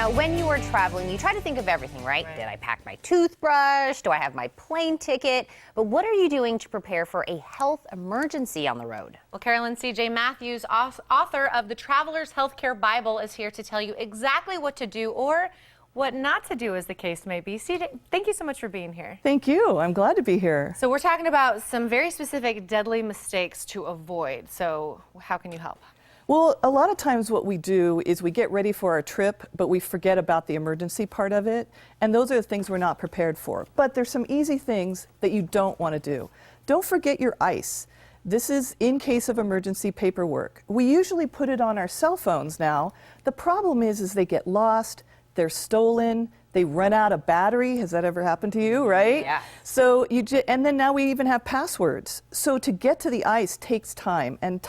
Now, when you are traveling, you try to think of everything, right? Did I pack my toothbrush? Do I have my plane ticket? But what are you doing to prepare for a health emergency on the road? Well, Carolyn, C.J. Matthews, author of the Traveler's Healthcare Bible, is here to tell you exactly what to do or what not to do, as the case may be. C.J., thank you so much for being here. Thank you. I'm glad to be here. So we're talking about some very specific deadly mistakes to avoid. So how can you help? Well, a lot of times what we do is we get ready for our trip, but we forget about the emergency part of it. And those are the things we're not prepared for. But there's some easy things that you don't want to do. Don't forget your ice. This is in case of emergency paperwork. We usually put it on our cell phones now. The problem is they get lost, they're stolen, they run out of battery. Has that ever happened to you, right? Yeah. So and then now we even have passwords. So to get to the ice takes time, and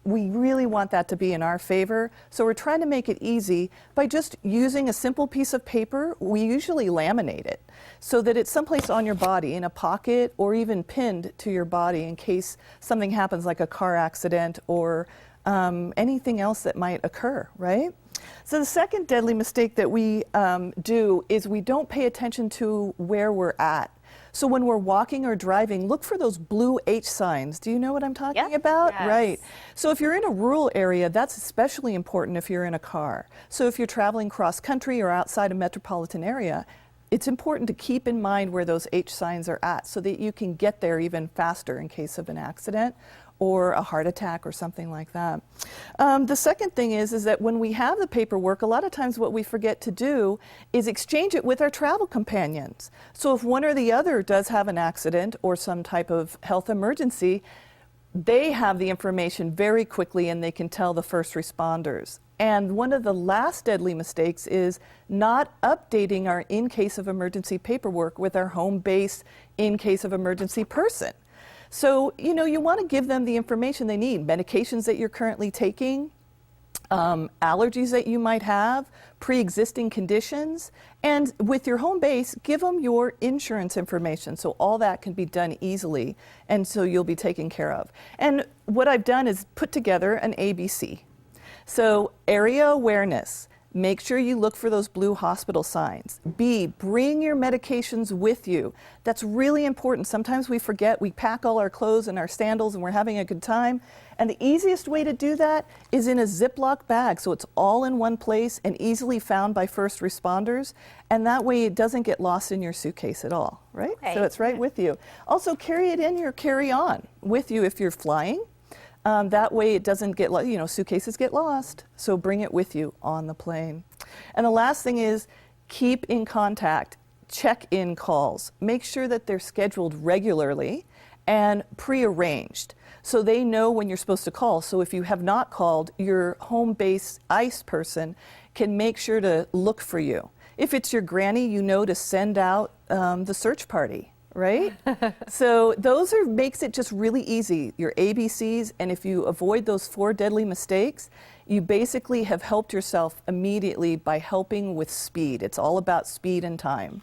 we really want that to be in our favor. So we're trying to make it easy by just using a simple piece of paper. We usually laminate it so that it's someplace on your body, in a pocket, or even pinned to your body in case something happens, like a car accident or anything else that might occur, right? So the second deadly mistake that we do is we don't pay attention to where we're at. So when we're walking or driving, look for those blue H signs. Do you know what I'm talking about? Yes. Right. So if you're in a rural area, that's especially important if you're in a car. So if you're traveling cross country or outside a metropolitan area, it's important to keep in mind where those H signs are at so that you can get there even faster in case of an accident or a heart attack or something like that. The second thing is that when we have the paperwork, a lot of times what we forget to do is exchange it with our travel companions. So if one or the other does have an accident or some type of health emergency, they have the information very quickly and they can tell the first responders. And one of the last deadly mistakes is not updating our in case of emergency paperwork with our home base in case of emergency person. So, you want to give them the information they need, medications that you're currently taking, allergies that you might have, pre-existing conditions, and with your home base, give them your insurance information so all that can be done easily, and so you'll be taken care of. And what I've done is put together an ABC. So, area awareness. Make sure you look for those blue hospital signs. B, bring your medications with you. That's really important. Sometimes we forget, we pack all our clothes and our sandals and we're having a good time. And the easiest way to do that is in a Ziploc bag, so it's all in one place and easily found by first responders. And that way it doesn't get lost in your suitcase at all, right? Okay. So it's right with you. Also carry it in your carry-on with you if you're flying. That way it doesn't get, suitcases get lost, so bring it with you on the plane. And the last thing is keep in contact, check-in calls. Make sure that they're scheduled regularly and pre-arranged so they know when you're supposed to call. So if you have not called, your home base ICE person can make sure to look for you. If it's your granny, to send out the search party. Right? So makes it just really easy, your ABCs, and if you avoid those 4 deadly mistakes, you basically have helped yourself immediately by helping with speed. It's all about speed and time.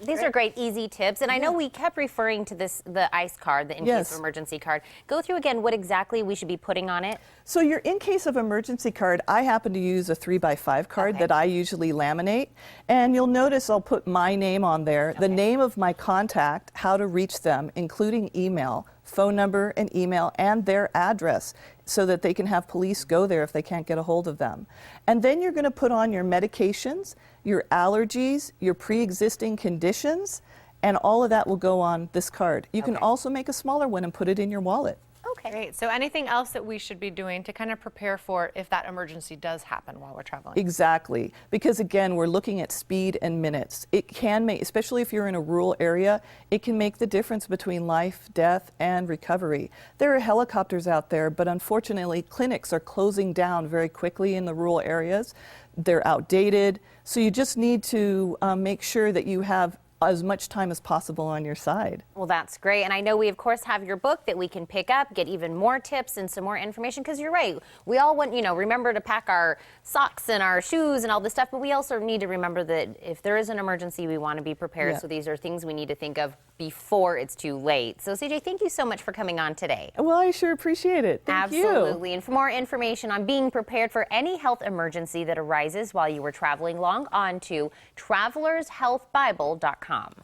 These are great, easy tips. And I know we kept referring to the ICE card, the in case of emergency card. Go through again what exactly we should be putting on it. So your in case of emergency card, I happen to use a 3x5 card that I usually laminate. And you'll notice I'll put my name on there, the name of my contact, how to reach them, including email, phone number and email, and their address, so that they can have police go there if they can't get a hold of them. And then you're going to put on your medications, your allergies, your pre-existing conditions, and all of that will go on this card. You can also make a smaller one and put it in your wallet. Okay. Great. So anything else that we should be doing to kind of prepare for if that emergency does happen while we're traveling? Exactly. Because again, we're looking at speed and minutes. It can make, especially if you're in a rural area, it can make the difference between life, death, and recovery. There are helicopters out there, but unfortunately, clinics are closing down very quickly in the rural areas. They're outdated. So you just need to make sure that you have as much time as possible on your side. Well, that's great. And I know we, of course, have your book that we can pick up, get even more tips and some more information, because you're right. We all want, remember to pack our socks and our shoes and all this stuff, but we also need to remember that if there is an emergency, we want to be prepared. Yeah. So these are things we need to think of before it's too late. So CJ, thank you so much for coming on today. Well, I sure appreciate it. Thank you. Absolutely. And for more information on being prepared for any health emergency that arises while you were traveling, log on to travelershealthbible.com.